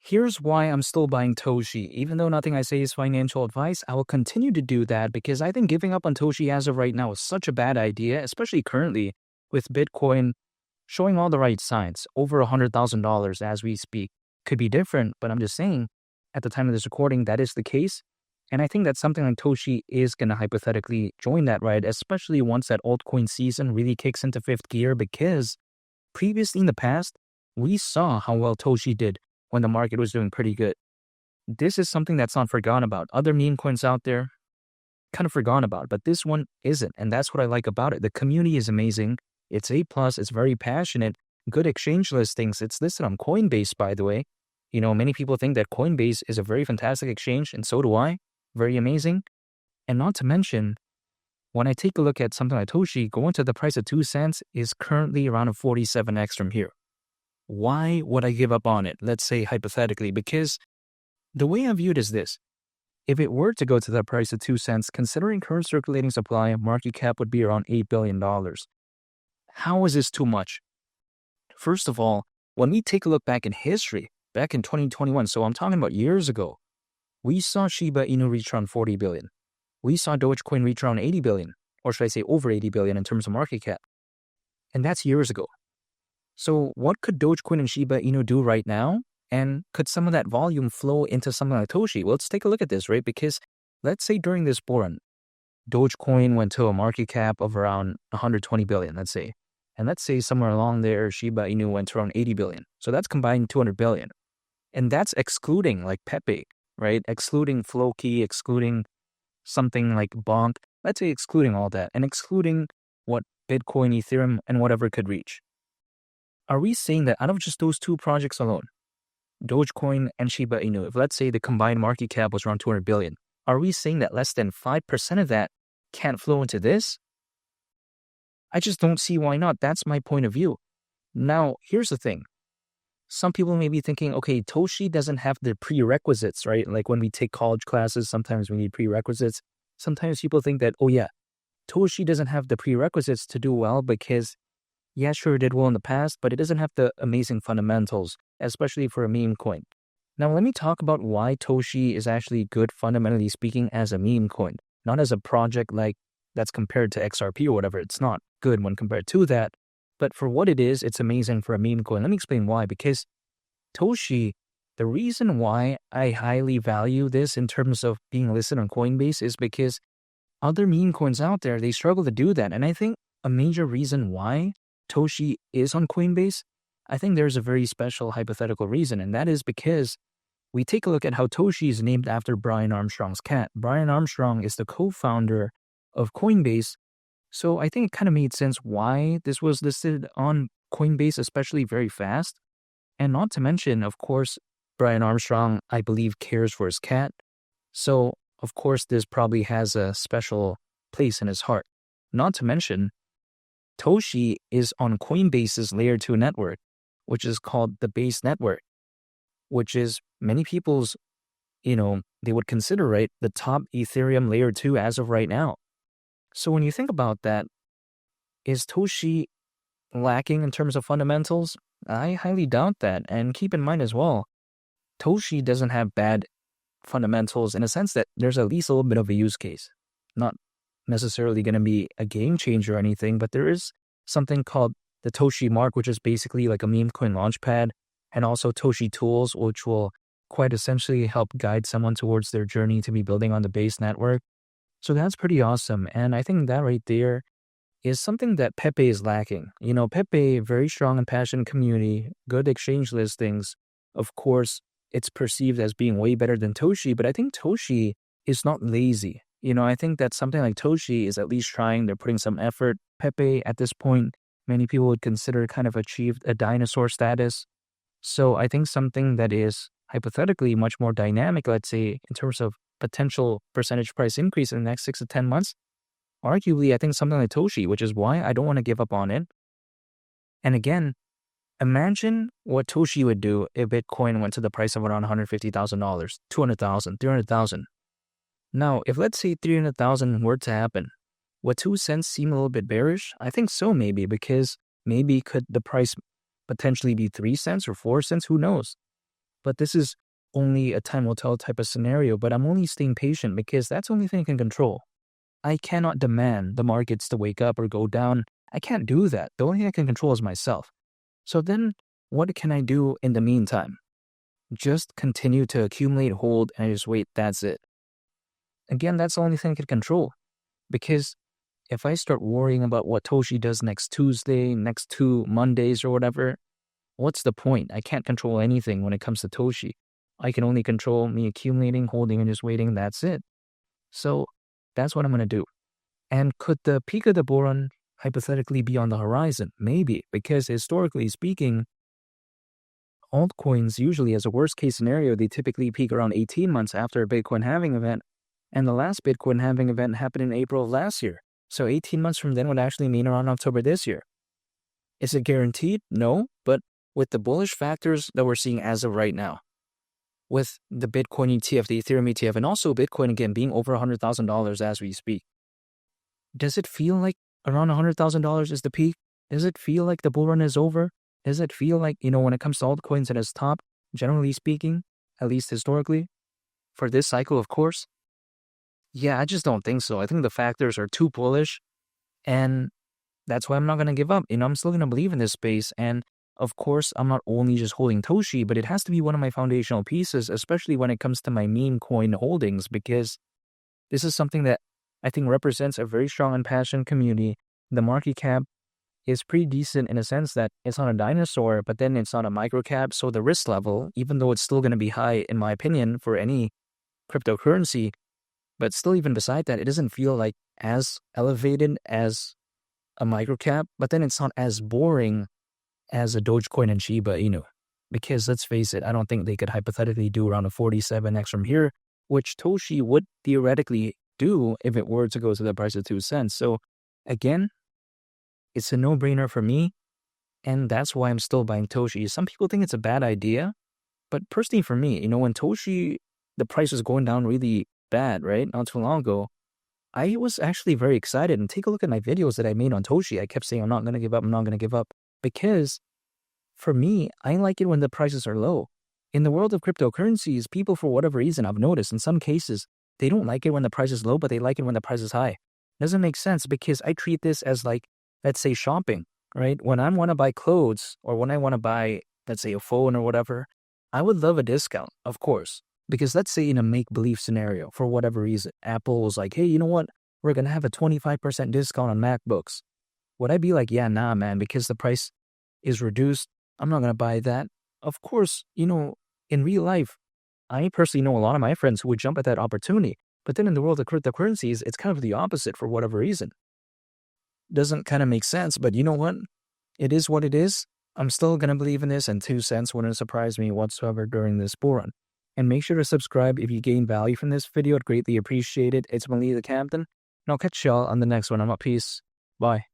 Here's why I'm still buying Toshi. Even though nothing I say is financial advice, I will continue to do that because I think giving up on Toshi as of right now is such a bad idea, especially currently with Bitcoin showing all the right signs. Over $100,000 as we speak. Could be different, but I'm just saying at the time of this recording, that is the case. And I think that something like Toshi is going to hypothetically join that ride, especially once that altcoin season really kicks into fifth gear because previously in the past, we saw how well Toshi did when the market was doing pretty good. This is something that's not forgotten about. Other meme coins out there, kind of forgotten about, but this one isn't. And that's what I like about it. The community is amazing. It's A+, it's very passionate, good exchange listings. It's listed on Coinbase, by the way. You know, many people think that Coinbase is a very fantastic exchange, and so do I. Very amazing. And not to mention, when I take a look at something like Toshi, going to the price of 2 cents is currently around a 47x from here. Why would I give up on it? Let's say hypothetically, because the way I view it is this. If it were to go to the price of 2 cents, considering current circulating supply, market cap would be around $8 billion. How is this too much? First of all, when we take a look back in history, back in 2021, so I'm talking about years ago, we saw Shiba Inu reach around 40 billion. We saw Dogecoin reach around 80 billion, or should I say over 80 billion in terms of market cap. And that's years ago. So what could Dogecoin and Shiba Inu do right now? And could some of that volume flow into something like Toshi? Well, let's take a look at this, right? Because let's say during this bull run, Dogecoin went to a market cap of around 120 billion, let's say. And let's say somewhere along there, Shiba Inu went to around 80 billion. So that's combined 200 billion. And that's excluding like Pepe, right? Excluding Floki, excluding something like Bonk. Let's say excluding all that and excluding what Bitcoin, Ethereum, and whatever could reach. Are we saying that out of just those two projects alone, Dogecoin and Shiba Inu, if let's say the combined market cap was around 200 billion, are we saying that less than 5% of that can't flow into this? I just don't see why not. That's my point of view. Now, here's the thing. Some people may be thinking, okay, Toshi doesn't have the prerequisites, right? Like when we take college classes, sometimes we need prerequisites. Sometimes people think that, oh yeah, Toshi doesn't have the prerequisites to do well because, yeah, sure, it did well in the past, but it doesn't have the amazing fundamentals, especially for a meme coin. Now, let me talk about why Toshi is actually good, fundamentally speaking, as a meme coin, not as a project like that's compared to XRP or whatever. It's not good when compared to that. But for what it is, it's amazing for a meme coin. Let me explain why. Because Toshi, the reason why I highly value this in terms of being listed on Coinbase is because other meme coins out there, they struggle to do that. And I think a major reason why Toshi is on Coinbase, I think there's a very special hypothetical reason. And that is because we take a look at how Toshi is named after Brian Armstrong's cat. Brian Armstrong is the co-founder of Coinbase. So I think it kind of made sense why this was listed on Coinbase, especially very fast. And not to mention, of course, Brian Armstrong, I believe, cares for his cat. So, of course, this probably has a special place in his heart. Not to mention, Toshi is on Coinbase's Layer 2 network, which is called the Base Network, which is many people's, they would consider, right, the top Ethereum Layer 2 as of right now. So when you think about that, is Toshi lacking in terms of fundamentals? I highly doubt that. And keep in mind as well, Toshi doesn't have bad fundamentals in a sense that there's at least a little bit of a use case. Not necessarily going to be a game changer or anything, but there is something called the Toshi Mark, which is basically like a meme coin launchpad, and also Toshi Tools, which will quite essentially help guide someone towards their journey to be building on the Base network. So that's pretty awesome. And I think that right there is something that Pepe is lacking. Pepe, very strong and passionate community, good exchange listings. Of course, it's perceived as being way better than Toshi, but I think Toshi is not lazy. I think that something like Toshi is at least trying. They're putting some effort. Pepe, at this point, many people would consider kind of achieved a dinosaur status. So I think something that is hypothetically much more dynamic, let's say, in terms of potential percentage price increase in the next 6 to 10 months, arguably, I think something like Toshi, which is why I don't want to give up on it. And again, imagine what Toshi would do if Bitcoin went to the price of around $150,000, 200,000, 300,000. Now, if let's say 300,000 were to happen, would 2 cents seem a little bit bearish? I think so, maybe, because maybe could the price potentially be 3 cents or 4 cents? Who knows? but this is only a time will tell type of scenario, but I'm only staying patient because that's the only thing I can control. I cannot demand the markets to wake up or go down. I can't do that. The only thing I can control is myself. So then what can I do in the meantime? Just continue to accumulate, hold, and I just wait. That's it. Again, that's the only thing I can control. Because if I start worrying about what Toshi does next Tuesday, next 2 Mondays or whatever, what's the point? I can't control anything when it comes to Toshi. I can only control me accumulating, holding, and just waiting. That's it. So that's what I'm going to do. And could the peak of the bull run hypothetically be on the horizon? Maybe, because historically speaking, altcoins usually, as a worst case scenario, they typically peak around 18 months after a Bitcoin halving event. And the last Bitcoin halving event happened in April of last year. So 18 months from then would actually mean around October this year. Is it guaranteed? No, but with the bullish factors that we're seeing as of right now, with the Bitcoin ETF, the Ethereum ETF, and also Bitcoin again being over $100,000 as we speak, does it feel like around $100,000 is the peak? Does it feel like the bull run is over? Does it feel like, when it comes to altcoins at its top, generally speaking, at least historically, for this cycle, of course? Yeah, I just don't think so. I think the factors are too bullish, and that's why I'm not going to give up. I'm still going to believe in this space, and of course, I'm not only just holding Toshi, but it has to be one of my foundational pieces, especially when it comes to my meme coin holdings, because this is something that I think represents a very strong and passionate community. The market cap is pretty decent in a sense that it's not a dinosaur, but then it's not a micro cap. So the risk level, even though it's still going to be high, in my opinion, for any cryptocurrency, but still even beside that, it doesn't feel like as elevated as a micro cap, but then it's not as boring as a Dogecoin and Shiba Inu. Because let's face it, I don't think they could hypothetically do around a 47x from here, which Toshi would theoretically do if it were to go to the price of 2 cents. So again, it's a no-brainer for me, and that's why I'm still buying Toshi. Some people think it's a bad idea, but personally for me, when Toshi, the price was going down really bad, right? Not too long ago, I was actually very excited. And take a look at my videos that I made on Toshi. I kept saying, I'm not going to give up, I'm not going to give up. Because for me, I like it when the prices are low. In the world of cryptocurrencies, people, for whatever reason, I've noticed in some cases, they don't like it when the price is low, but they like it when the price is high. Doesn't make sense because I treat this as like, let's say shopping, right? When I want to buy clothes or when I want to buy, let's say a phone or whatever, I would love a discount, of course. Because let's say in a make-believe scenario, for whatever reason, Apple was like, hey, you know what? We're going to have a 25% discount on MacBooks. Would I be like, yeah, nah, man, because the price is reduced, I'm not going to buy that? Of course, in real life, I personally know a lot of my friends who would jump at that opportunity. But then in the world of cryptocurrencies, it's kind of the opposite for whatever reason. Doesn't kind of make sense, but you know what? It is what it is. I'm still going to believe in this, and 2 cents wouldn't surprise me whatsoever during this bull run. And make sure to subscribe if you gain value from this video. I'd greatly appreciate it. It's Mali the Captain, and I'll catch y'all on the next one. I'm out. Peace. Bye.